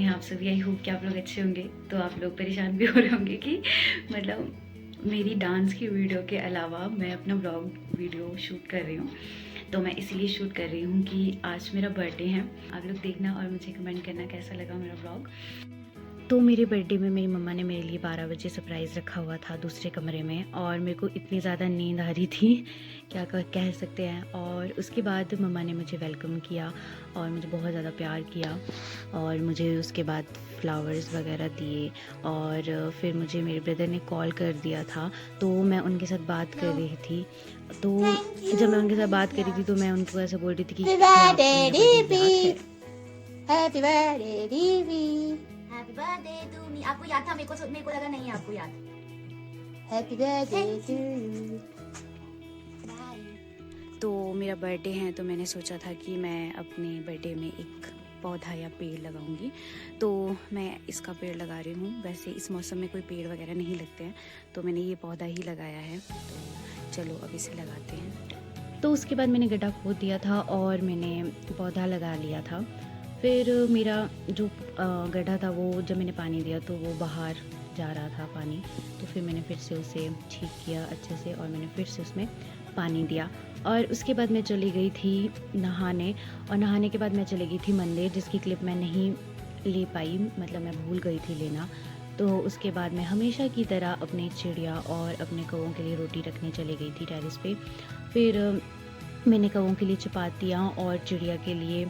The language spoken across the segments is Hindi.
हैं आप सभी। आई होप कि आप लोग अच्छे होंगे। तो आप लोग परेशान भी हो रहे होंगे कि मतलब मेरी डांस की वीडियो के अलावा मैं अपना ब्लॉग वीडियो शूट कर रही हूँ। तो मैं इसलिए शूट कर रही हूँ कि आज मेरा बर्थडे है। आप लोग देखना और मुझे कमेंट करना कैसा लगा मेरा ब्लॉग। तो मेरे बर्थडे में मेरी मम्मा ने मेरे लिए 12 बजे सरप्राइज़ रखा हुआ था दूसरे कमरे में, और मेरे को इतनी ज़्यादा नींद आ रही थी क्या कह सकते हैं। और उसके बाद मम्मा ने मुझे वेलकम किया और मुझे बहुत ज़्यादा प्यार किया, और मुझे उसके बाद फ्लावर्स वगैरह दिए। और फिर मुझे मेरे ब्रदर ने कॉल कर दिया था, तो मैं उनके साथ बात कर रही थी। तो जब मैं उनके साथ बात कर रही थी तो मैं उनको ऐसा बोल रही थी कि हैप्पी बर्थडे दीदी, हैप्पी बर्थडे टू मी। आपको याद था? मेरे को लगा नहीं है आपको याद। Happy birthday to you. तो मेरा बर्थडे है, तो मैंने सोचा था कि मैं अपने बर्थडे में एक पौधा या पेड़ लगाऊंगी। तो मैं इसका पेड़ लगा रही हूँ। वैसे इस मौसम में कोई पेड़ वगैरह नहीं लगते हैं, तो मैंने ये पौधा ही लगाया है। तो चलो अब इसे लगाते हैं। तो उसके बाद मैंने गड्ढा खोद दिया था और मैंने पौधा लगा लिया था। फिर मेरा जो गड्ढा था वो जब मैंने पानी दिया तो वो बाहर जा रहा था पानी। तो फिर मैंने फिर से उसे ठीक किया अच्छे से और मैंने फिर से उसमें पानी दिया। और उसके बाद मैं चली गई थी नहाने, और नहाने के बाद मैं चली गई थी मंदिर, जिसकी क्लिप मैं नहीं ले पाई, मतलब मैं भूल गई थी लेना। तो उसके बाद मैं हमेशा की तरह अपने चिड़िया और अपने कौवों के लिए रोटी रखने चली गई थी टेरेस पे। फिर मैंने कौवों के लिए चपातियाँ और चिड़िया के लिए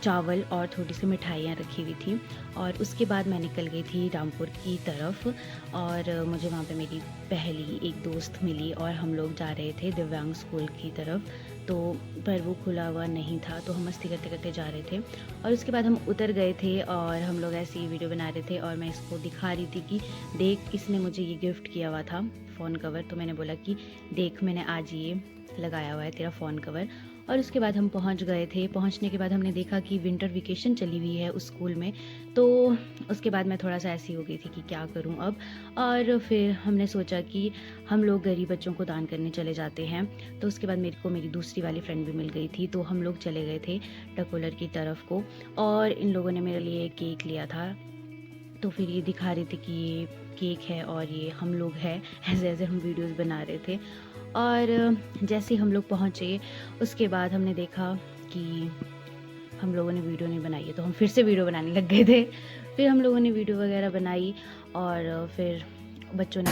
चावल और थोड़ी सी मिठाइयाँ रखी हुई थी। और उसके बाद मैं निकल गई थी रामपुर की तरफ, और मुझे वहाँ पे मेरी पहली एक दोस्त मिली और हम लोग जा रहे थे दिव्यांग स्कूल की तरफ। तो पर वो खुला हुआ नहीं था, तो हम मस्ती करते करते जा रहे थे। और उसके बाद हम उतर गए थे और हम लोग ऐसे ही वीडियो बना रहे थे, और मैं इसको दिखा रही थी कि देख, इसने मुझे ये गिफ्ट किया हुआ था फ़ोन कवर। तो मैंने बोला कि देख, मैंने आज ये लगाया हुआ है तेरा फ़ोन कवर। और उसके बाद हम पहुंच गए थे। पहुंचने के बाद हमने देखा कि विंटर वेकेशन चली हुई है उस स्कूल में। तो उसके बाद मैं थोड़ा सा ऐसी हो गई थी कि क्या करूं अब। और फिर हमने सोचा कि हम लोग गरीब बच्चों को दान करने चले जाते हैं। तो उसके बाद मेरे को मेरी दूसरी वाली फ्रेंड भी मिल गई थी, तो हम लोग चले गए थे टकोलर की तरफ को। और इन लोगों ने मेरे लिए केक लिया था। तो फिर ये दिखा रही थी कि ये केक है और ये हम लोग हैं, ऐसे ऐसे हम वीडियोस बना रहे थे। और जैसे हम लोग पहुँचे उसके बाद हमने देखा कि हम लोगों ने वीडियो नहीं बनाई है, तो हम फिर से वीडियो बनाने लग गए थे। फिर हम लोगों ने वीडियो वगैरह बनाई और फिर बच्चों ने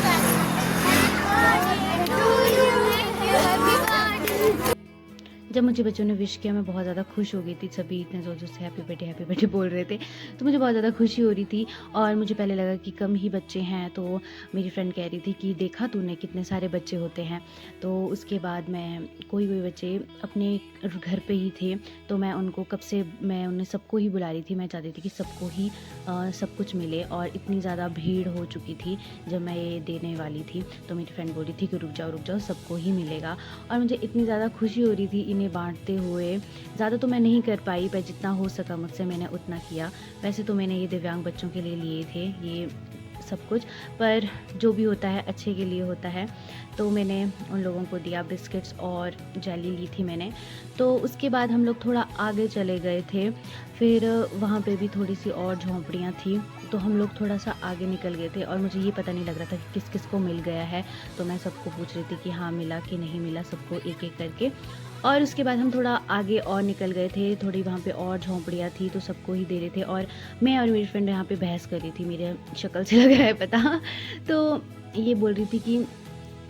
जब मुझे बच्चों ने विश किया मैं बहुत ज़्यादा खुश हो गई थी। सभी इतने ज़ोर से हैप्पी बर्थडे बोल रहे थे, तो मुझे बहुत ज़्यादा खुशी हो रही थी। और मुझे पहले लगा कि कम ही बच्चे हैं, तो मेरी फ्रेंड कह रही थी कि देखा तूने कितने सारे बच्चे होते हैं। तो उसके बाद मैं कोई बच्चे अपने घर पे ही थे, तो मैं उनको कब से मैं उन्हें सबको ही बुला रही थी। मैं चाहती थी कि सबको ही सब कुछ मिले, और इतनी ज़्यादा भीड़ हो चुकी थी जब मैं ये देने वाली थी। तो मेरी फ्रेंड बोली थी कि रुक जाओ, सबको ही मिलेगा। और मुझे इतनी ज़्यादा खुशी हो रही थी इन्हें बांटते हुए। ज़्यादा तो मैं नहीं कर पाई, पर जितना हो सका मुझसे मैंने उतना किया। वैसे तो मैंने ये दिव्यांग बच्चों के लिए लिए थे ये सब कुछ, पर जो भी होता है अच्छे के लिए होता है। तो मैंने उन लोगों को दिया बिस्किट्स और जेली ली थी मैंने। तो उसके बाद हम लोग थोड़ा आगे चले गए थे। फिर वहाँ पे भी थोड़ी सी और झोंपड़ियाँ थी, तो हम लोग थोड़ा सा आगे निकल गए थे। और मुझे ये पता नहीं लग रहा था कि किस किस को मिल गया है, तो मैं सबको पूछ रही थी कि हाँ मिला कि नहीं मिला, सबको एक एक करके। और उसके बाद हम थोड़ा आगे और निकल गए थे। थोड़ी वहाँ पे और झोंपड़ियाँ थी, तो सबको ही दे रहे थे। और मैं और मेरी फ्रेंड यहाँ पे बहस कर रही थी, मेरे शक्ल से लग रहा है पता। तो ये बोल रही थी कि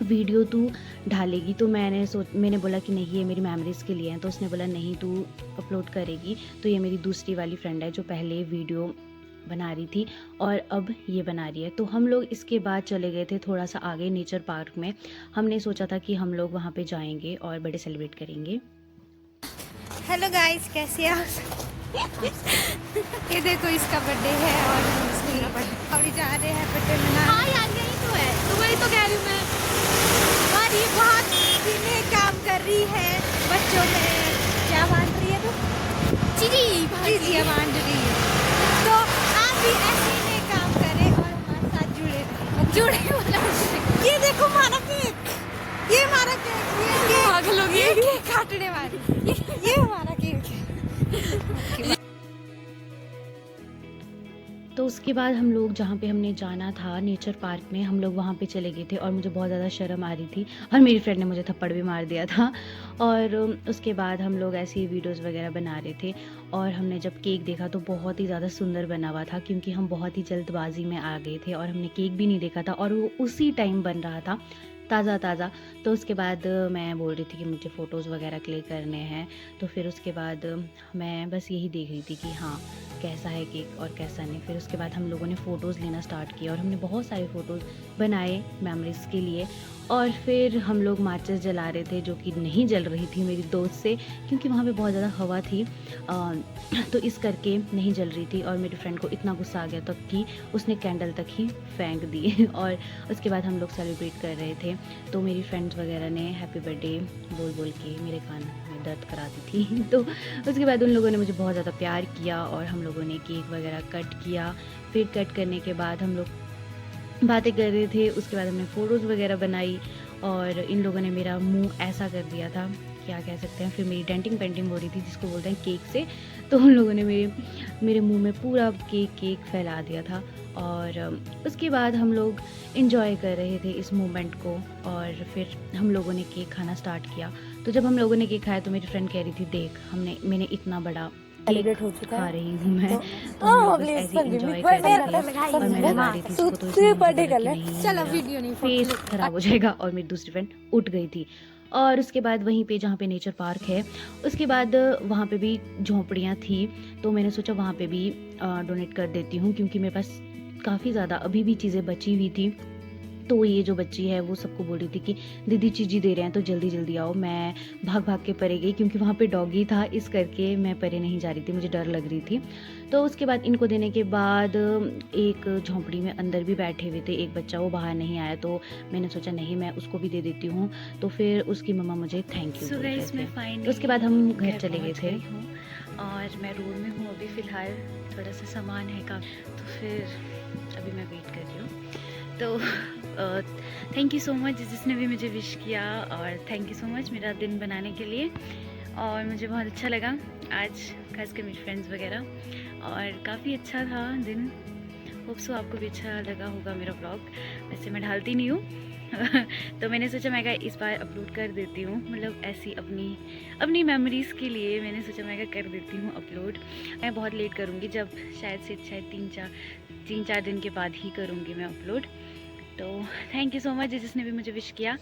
वीडियो तू ढालेगी, तो मैंने बोला कि नहीं ये मेरी मेमोरीज़ के लिए हैं। तो उसने बोला नहीं तू अपलोड करेगी। तो ये मेरी दूसरी वाली फ्रेंड है जो पहले वीडियो बना रही थी और अब ये बना रही है। तो हम लोग इसके बाद चले गए थे थोड़ा सा आगे नेचर पार्क में। हमने सोचा था कि हम लोग वहाँ पे जाएंगे और बर्थडे सेलिब्रेट करेंगे। हेलो गाइस, कैसे हैं आप? ये देखो इसका बर्थडे है और और जा रहे हैं बर्थडे मनाने। हाँ यार यही तो है, तो वही तो कह रही हूँ मैं। और ये बहुत सीने काम कर रही है बच्चों में। क्या बांट रही है तू? चीजी बांट रही है। तो आप भी ऐसे ही काम करें और हमारे साथ जुड़े वाला। ये देखो हमारा केक, ये हमारा केक, ये पागल हो गई। केक काटने वाली, ये हमारा केक है। तो उसके बाद हम लोग जहाँ पे हमने जाना था नेचर पार्क में, हम लोग वहाँ पे चले गए थे और मुझे बहुत ज़्यादा शर्म आ रही थी और मेरी फ्रेंड ने मुझे थप्पड़ भी मार दिया था। और उसके बाद हम लोग ऐसे ही वीडियोज़ वगैरह बना रहे थे और हमने जब केक देखा तो बहुत ही ज़्यादा सुंदर बना हुआ था, क्योंकि हम बहुत ही जल्दबाजी में आ गए थे और हमने केक भी नहीं देखा था और वो उसी टाइम बन रहा था ताज़ा। तो उसके बाद मैं बोल रही थी कि मुझे फ़ोटोज़ वगैरह क्लिक करने हैं, तो फिर उसके बाद मैं बस यही देख रही थी कि हाँ कैसा है केक और कैसा नहीं। फिर उसके बाद हम लोगों ने फ़ोटोज़ लेना स्टार्ट किया और हमने बहुत सारे फ़ोटोज़ बनाए मेमोरीज़ के लिए। और फिर हम लोग माचिस जला रहे थे जो कि नहीं जल रही थी मेरी दोस्त से, क्योंकि वहाँ पे बहुत ज़्यादा हवा थी तो इस करके नहीं जल रही थी। और मेरी फ्रेंड को इतना गुस्सा आ गया तब कि उसने कैंडल तक ही फेंक दिए और उसके बाद हम लोग सेलिब्रेट कर रहे थे। तो मेरी फ्रेंड्स वगैरह ने हैप्पी बर्थडे बोल बोल के मेरे कान में दर्द करा दी थी। तो उसके बाद उन लोगों ने मुझे बहुत ज़्यादा प्यार किया और हम लोगों ने केक वगैरह कट किया। फिर कट करने के बाद हम लोग बातें कर रहे थे, उसके बाद हमने फ़ोटोज़ वगैरह बनाई और इन लोगों ने मेरा मुंह ऐसा कर दिया था, क्या कह सकते हैं। फिर मेरी डेंटिंग पेंटिंग हो रही थी जिसको बोलते हैं केक से, तो उन लोगों ने मेरे मुंह में पूरा केक फैला दिया था। और उसके बाद हम लोग एंजॉय कर रहे थे इस मोमेंट को और फिर हम लोगों ने केक खाना स्टार्ट किया। तो जब हम लोगों ने केक खाया तो मेरी फ्रेंड कह रही थी देख मैंने इतना बड़ा सेलिब्रेट हो चुका खा है रही हूँ मैं, तो हम लोग बस ऐसे एंजॉय कर रहे थे और मैं लगा रही थी इसको, तो इसने मुझे बोला कि नहीं चलो मेरा वीडियो नहीं फेस खराब हो जाएगा और मेरी दूसरी फ्रेंड उठ गई थी। और उसके बाद वहीं पे जहाँ पे नेचर पार्क है उसके बाद वहाँ पे भी झोंपड़ियाँ थी, तो मैंने सोचा वहाँ पे भी डोनेट कर देती हूँ, क्योंकि मेरे पास काफ़ी ज़्यादा अभी भी चीज़ें बची हुई थी। तो ये जो बच्ची है वो सबको बोल रही थी कि दीदी चीज़ी दे रहे हैं तो जल्दी जल्दी आओ। मैं भाग भाग के परे गई क्योंकि वहाँ पे डॉगी था, इस करके मैं परे नहीं जा रही थी, मुझे डर लग रही थी। तो उसके बाद इनको देने के बाद एक झोंपड़ी में अंदर भी बैठे हुए थे एक बच्चा, वो बाहर नहीं आया, तो मैंने सोचा नहीं मैं उसको भी दे देती हूँ। तो फिर उसकी मम्मा मुझे थैंक यू बोल रहे थे। तो उसके बाद हम घर चले गए थे और मैं रोड में हूँ अभी फ़िलहाल, थोड़ा सा सामान है का, तो फिर अभी मैं वेट कर रही हूँ। तो थैंक यू सो मच जिसने भी मुझे विश किया और थैंक यू सो मच मेरा दिन बनाने के लिए। और मुझे बहुत अच्छा लगा आज, खासकर मेरी फ्रेंड्स वगैरह, और काफ़ी अच्छा था दिन। होप सो आपको भी अच्छा लगा होगा मेरा व्लॉग। वैसे मैं ढालती नहीं हूँ तो मैंने सोचा मैं इस बार अपलोड कर देती हूँ, मतलब ऐसी अपनी मेमोरीज़ के लिए मैंने सोचा मैं कर देती हूँ अपलोड। मैं बहुत लेट करूँगी, जब शायद 3-4 दिन के बाद ही करूँगी मैं अपलोड। तो थैंक यू सो मच जिसने भी मुझे विश किया।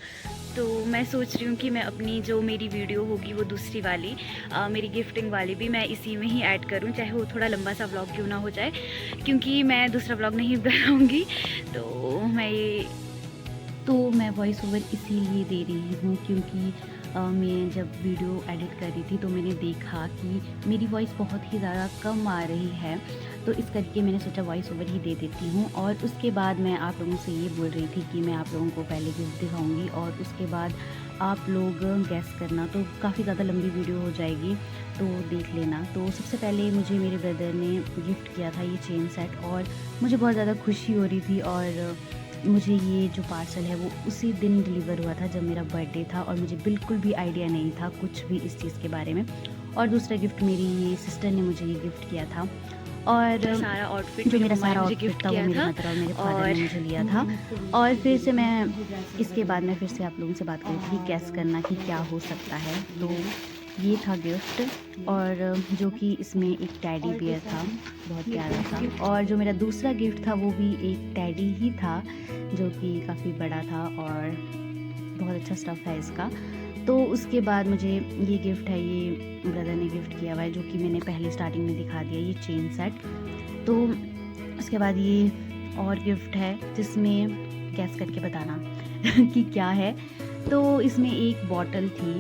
तो मैं सोच रही हूँ कि मैं अपनी जो मेरी वीडियो होगी वो दूसरी वाली मेरी गिफ्टिंग वाली भी मैं इसी में ही ऐड करूँ, चाहे वो थोड़ा लंबा सा व्लॉग क्यों ना हो जाए, क्योंकि मैं दूसरा व्लॉग नहीं बनाऊँगी। तो मैं वॉइस ओवर इसीलिए दे रही हूँ क्योंकि मैं जब वीडियो एडिट कर रही थी तो मैंने देखा कि मेरी वॉइस बहुत ही ज़्यादा कम आ रही है, तो इस करके मैंने सोचा वॉइस ओवर ही दे देती हूँ। और उसके बाद मैं आप लोगों से ये बोल रही थी कि मैं आप लोगों को पहले गिफ्ट दिखाऊंगी और उसके बाद आप लोग गैस करना, तो काफ़ी ज़्यादा लंबी वीडियो हो जाएगी तो देख लेना। तो सबसे पहले मुझे मेरे ब्रदर ने गिफ्ट किया था ये चेन सेट और मुझे बहुत ज़्यादा खुशी हो रही थी। और मुझे ये जो पार्सल है वो उसी दिन डिलीवर हुआ था जब मेरा बर्थडे था और मुझे बिल्कुल भी आइडिया नहीं था कुछ भी इस चीज़ के बारे में। और दूसरा गिफ्ट मेरी ये सिस्टर ने मुझे ये गिफ्ट किया था और सारा आउटफिट जो मेरा सारा आउटफिट था वो मेरी मदर और मेरे फादर ने मुझे लिया था। और फिर से मैं इसके बाद में फिर से आप लोगों से बात करी थी गैस करना कि क्या हो सकता है। तो ये था गिफ्ट और जो कि इसमें एक टैडी बियर था, बहुत प्यारा था। और जो मेरा दूसरा गिफ्ट था वो भी एक टैडी ही था जो कि काफ़ी बड़ा था और बहुत अच्छा स्टफ़ है इसका। तो उसके बाद मुझे ये गिफ्ट है, ये ब्रदर ने गिफ्ट किया हुआ है जो कि मैंने पहले स्टार्टिंग में दिखा दिया, ये चेन सेट। तो उसके बाद ये और गिफ्ट है जिसमें गैस करके बताना कि क्या है। तो इसमें एक बॉटल थी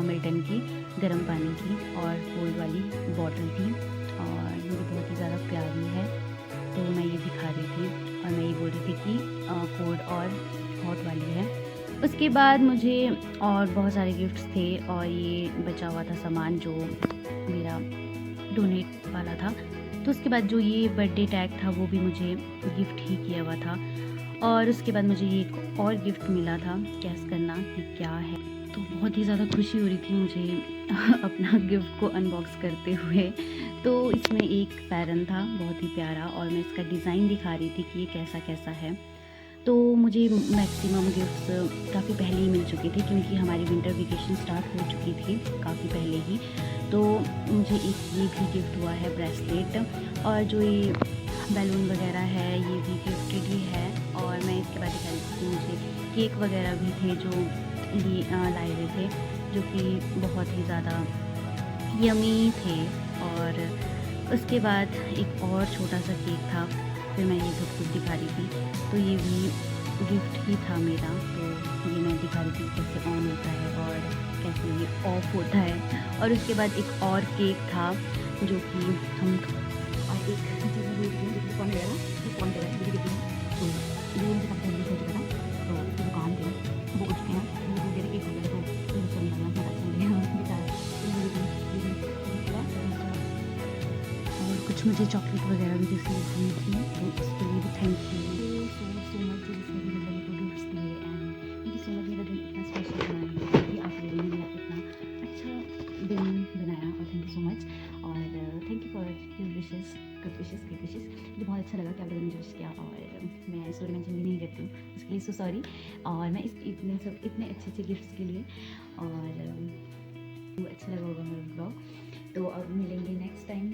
मिल्टन की गर्म पानी की और कोल्ड वाली बॉटल थी और मुझे बहुत ही ज़्यादा प्यारी है। तो मैं ये दिखा रही थी और मैं ये बोल रही थी कि कोल्ड और हॉट वाली है। उसके बाद मुझे और बहुत सारे गिफ्ट्स थे और ये बचा हुआ था सामान जो मेरा डोनेट वाला था। तो उसके बाद जो ये बर्थडे टैग था वो भी मुझे गिफ्ट ही किया हुआ था। और उसके बाद मुझे ये एक और गिफ्ट मिला था, गैस करना कि क्या है। तो बहुत ही ज़्यादा खुशी हो रही थी मुझे अपना गिफ्ट को अनबॉक्स करते हुए। तो इसमें एक पैरन था बहुत ही प्यारा, और मैं इसका डिज़ाइन दिखा रही थी कि ये कैसा कैसा है। तो मुझे मैक्सिमम गिफ्ट्स काफ़ी पहले ही मिल चुके थे, क्योंकि हमारी विंटर वेकेशन स्टार्ट हो चुकी थी काफ़ी पहले ही। तो मुझे एक ये भी गिफ्ट हुआ है ब्रेसलेट, और जो ये बैलून वगैरह है ये भी गिफ्टेड ही है। और मैं इसके बाद दिखा रही थी कि मुझे केक वगैरह भी थे जो लाए हुए थे, जो कि बहुत ही ज़्यादा यमी थे। और उसके बाद एक और छोटा सा केक था, फिर मैं ये सब कुछ दिखा रही थी। तो ये भी गिफ्ट ही था मेरा, तो ये मैं दिखा रही थी कैसे ऑन होता है और कैसे ये ऑफ होता है। और उसके बाद एक और केक था जो कि हम, और एक कौन गया ना, कौन गया मुझे देखिए, तो ये मुझे काफ़ी पहले हो चुका था, तो उसकी दुकान पे वो उठ के ना वो मेरे केक हो गया, तो मुझे समझ लगा मैं अच्छा लगा बेचारा। और कुछ मुझे चॉकलेट वगैरह भी रिसीव हुई थी, तो उसके लिए भी थैंक यू सो मच जो जिसने भी मेरे को गिफ्ट्स दिए। And thank you so much, मेरा दिन इतना स्पेशल बनाने के लिए आप लोगों ने मेरा इतना अच्छा दिन बनाया, और थैंक यू सो मच। और thank you for your wishes, good wishes. मुझे बहुत अच्छा लगा कि आप लोगों ने मुझे विश किया, और मैं स्टोरी मेंशन भी नहीं करती हूँ, उसके लिए सो सॉरी। और मैं इतने अच्छे गिफ्ट्स के लिए, और अच्छा लगा होगा मेरा ब्लॉग। तो अब मिलेंगे नेक्स्ट टाइम।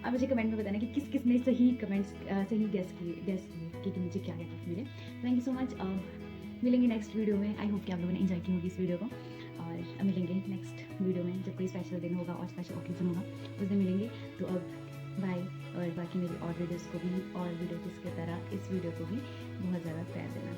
अब मुझे कमेंट में बताना कि किस किस ने सही गेस किए कि मुझे क्या गिफ्ट मिले। Thank you so much. मिलेंगे नेक्स्ट वीडियो में। आई होप कि आप लोगों ने एंजॉय की होगी इस वीडियो को, और अब मिलेंगे नेक्स्ट वीडियो में जब कोई स्पेशल दिन होगा और स्पेशल ओकेजन होगा, उस दिन मिलेंगे। तो अब बाय। और बाकी मेरी और वीडियोज़ को भी, और वीडियो की तरह इस वीडियो को भी बहुत ज़्यादा प्यार देना।